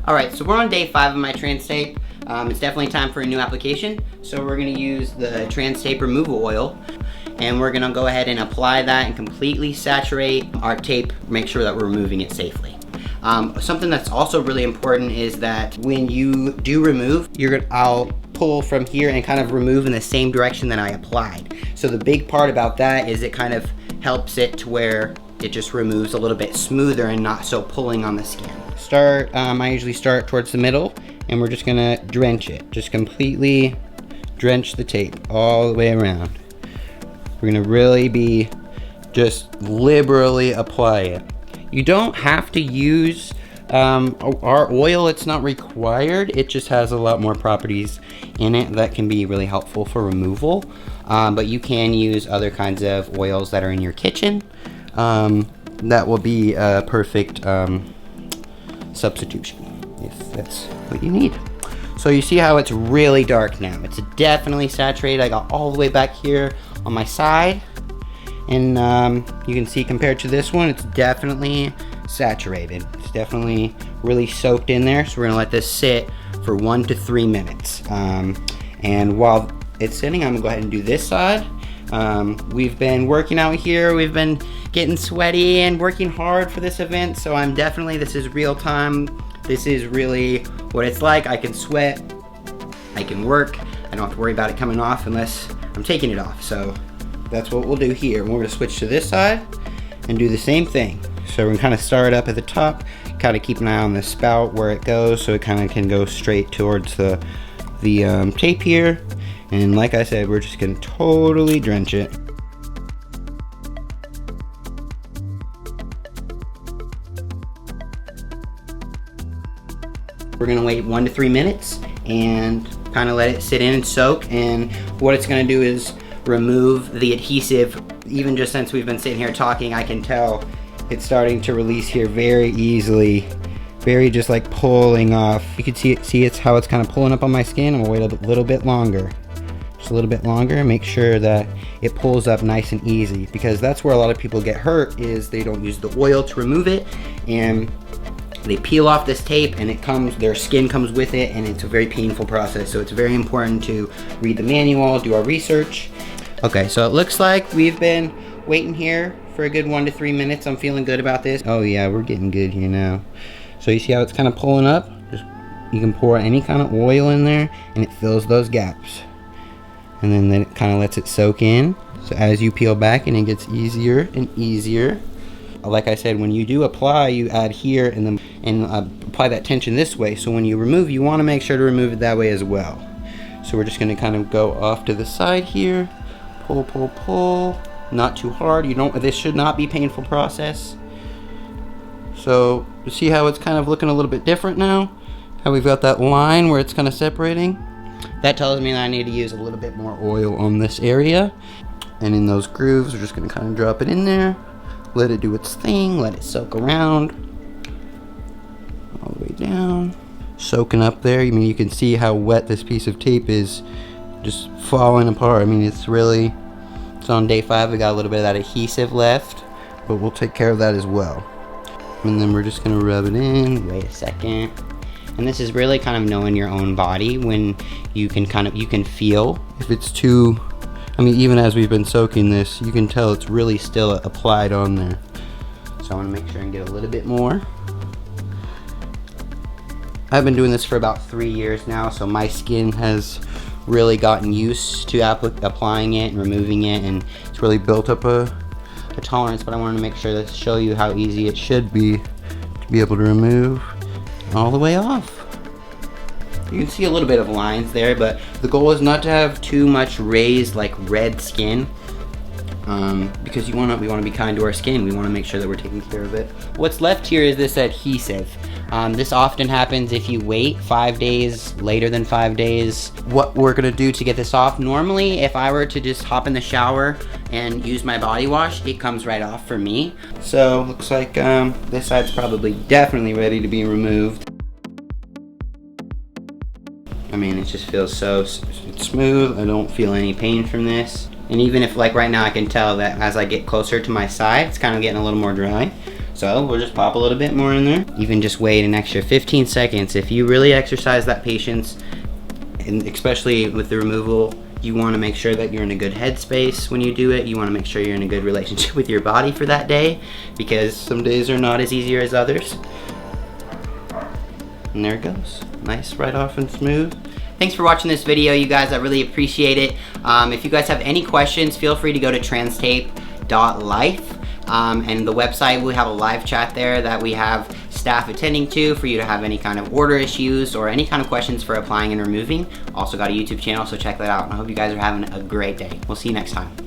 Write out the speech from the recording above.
All right, so we're on day 5 of my trans tape. It's definitely time for a new application. So we're gonna use the trans tape removal oil, and we're gonna go ahead and apply that and completely saturate our tape, make sure that we're removing it safely. Something that's also really important is that when you do remove, I'll pull from here and kind of remove in the same direction that I applied. So the big part about that is it kind of helps it to where it just removes a little bit smoother and not so pulling on the skin. I usually start towards the middle, and we're just gonna drench it. Just completely drench the tape all the way around. We're gonna really be just liberally apply it. You don't have to use our oil, it's not required. It just has a lot more properties in it that can be really helpful for removal. But you can use other kinds of oils that are in your kitchen. That will be a perfect substitution if that's what you need. So you see how it's really dark now. It's definitely saturated. I got all the way back here on my side, and you can see compared to this one, it's definitely saturated. It's definitely really soaked in there. So we're gonna let this sit for 1 to 3 minutes. And while it's sitting, I'm gonna go ahead and do this side. We've been working out here. We've been getting sweaty and working hard for this event. So this is real time. This is really what it's like. I can sweat, I can work. I don't have to worry about it coming off unless I'm taking it off. So that's what we'll do here. We're gonna switch to this side and do the same thing. So we're gonna kind of start up at the top, kind of keep an eye on the spout where it goes so it kind of can go straight towards the tape here. And like I said, we're just gonna totally drench it. We're gonna wait 1 to 3 minutes and kind of let it sit in and soak. And what it's gonna do is remove the adhesive. Even just since we've been sitting here talking, I can tell it's starting to release here very easily. Very just like pulling off. You can see it's how it's kind of pulling up on my skin. I'm gonna wait a little bit longer. Just a little bit longer, make sure that it pulls up nice and easy, because that's where a lot of people get hurt, is they don't use the oil to remove it, and they peel off this tape and their skin comes with it, and it's a very painful process. So it's very important to read the manual, do our research. Okay, so it looks like we've been waiting here for a good 1 to 3 minutes. I'm feeling good about this. Oh yeah, we're getting good here now. So you see how it's kind of pulling up? You can pour any kind of oil in there and it fills those gaps. And then it kind of lets it soak in. So as you peel back, and it gets easier and easier. Like I said, when you do apply, you add here and apply that tension this way. So when you remove, you want to make sure to remove it that way as well. So we're just going to kind of go off to the side here. Pull, pull, pull. Not too hard. This should not be a painful process. So you see how it's kind of looking a little bit different now? How we've got that line where it's kind of separating? That tells me that I need to use a little bit more oil on this area. And in those grooves, we're just gonna kind of drop it in there, let it do its thing, let it soak around, all the way down. Soaking up there. I mean, you can see how wet this piece of tape is, just falling apart. I mean, it's on day 5. We got a little bit of that adhesive left, but we'll take care of that as well. And then we're just gonna rub it in. Wait a second. And this is really kind of knowing your own body, when you can feel if it's too, I mean, even as we've been soaking this, you can tell it's really still applied on there. So I want to make sure and get a little bit more. I've been doing this for about 3 years now, so my skin has really gotten used to applying it and removing it, and it's really built up a tolerance. But I wanted to make sure to show you how easy it should be to be able to remove all the way off. You can see a little bit of lines there, but the goal is not to have too much raised, like red skin, because we want to be kind to our skin. We want to make sure that we're taking care of it. What's left here is this adhesive. This often happens if you wait 5 days, later than 5 days. What we're gonna do to get this off, normally if I were to just hop in the shower and use my body wash, it comes right off for me. So looks like this side's probably definitely ready to be removed. I mean, it just feels so smooth. I don't feel any pain from this. And even if, like right now, I can tell that as I get closer to my side, it's kind of getting a little more dry. So we'll just pop a little bit more in there. Even just wait an extra 15 seconds. If you really exercise that patience, and especially with the removal, you want to make sure that you're in a good headspace when you do it. You want to make sure you're in a good relationship with your body for that day, because some days are not as easy as others. And there it goes. Nice, right off and smooth. Thanks for watching this video, you guys. I really appreciate it. If you guys have any questions, feel free to go to transtape.life. And the website, we have a live chat there that we have staff attending to for you to have any kind of order issues or any kind of questions for applying and removing. Also got a YouTube channel, so check that out. I hope you guys are having a great day. We'll see you next time.